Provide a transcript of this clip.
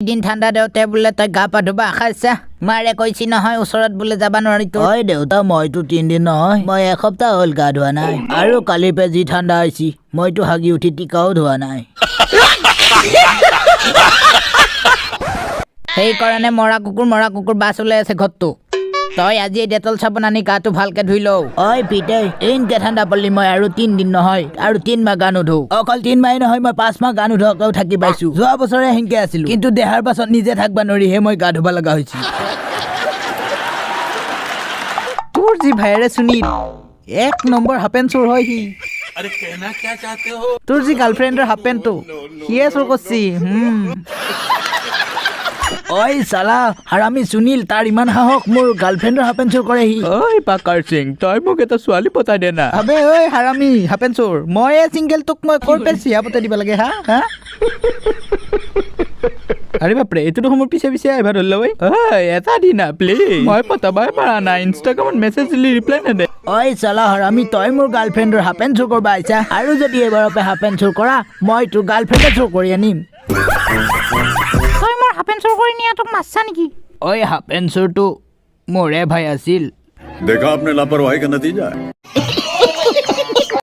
এইদিন ঠাণ্ডা দেওঁতে বোলে তই গা পা ধুবা খাইছা মাৰে কৈছি নহয় ওচৰত বোলে যাবা নোৱাৰি তো ঐ দেউতা মইতো 3 দিন নহয় মই এসপ্তাহ হ'ল গা ধোৱা নাই আৰু কালি পে যি ঠাণ্ডা হৈছে মইতো হাগি উঠি টিকাও ধোৱা নাই সেইকাৰণে মৰা কুকুৰ বাছ ওলাই আছে ঘৰটো তই আজি ডেটল চাবোন আনি গাটো ভালকে ধুই লও ঐ পিতে ইনকে ঠাণ্ডা পৰলি মই আৰু 3 দিন নহয় আৰু 3 মাহ গা নুধো অকল 3 মাহ নহয় মই 5 মাহ গা নুধোৱাকেও থাকি পাইছো যোৱা বছৰে হিংকে আছিলো কিন্তু দেহাৰ পাছত নিজে থাকবা নৰিহে মই গা ধুবা লগা হৈছি তোৰ যি ভাইৰে সুনীল 1 নম্বৰ হাপেন চোৰ হয় সি अरे कहना क्या चाहते हो তোৰ যি গাৰ্লফ্ৰেণ্ডৰ হাপেনটো সিয়ে চোৰ কৰছি ঐ সালা হাৰামি সুনীল তাৰ ইমান সাহস মোৰ গাৰ্লফ্ৰেণ্ডৰ হাপেন চুৰ কৰে সি ঐ পাকাৰ সিং তই মোক এটা ছোৱালী পতাই দে না আবে ঐ হাৰামি হাপেন চোৰ মই চিংগল তোক মই ক'ত চিয়া পতাই দিব লাগে হা হা আৰে বাপৰে এইটো দেখোন মোৰ পিছে পিছে আহিবা ধৰিলে ঐ এটা দিনা প্লিজ মই পতাবই পৰা নাই ইনষ্টাগ্ৰামত মেছেজ দিলি ৰিপ্লাই নেদে ঐ সালা হাৰামি তই মোৰ গাৰ্লফ্ৰেণ্ডৰ হাপেন চুৰ কৰবা আহিছা আৰু যদি এবাৰৰ পৰা হাপেন চুৰ কৰা মই তোৰ গাৰ্লফ্ৰেণ্ডে চুৰ কৰি আনিম তই মোৰ হাপেন চুৰ কৰি নিয়া তোক মাছছা নেকি ঐ হাপেন চুৰটো মোৰে ভাই আছিল देखा आपने लापरवाही का नतीजा है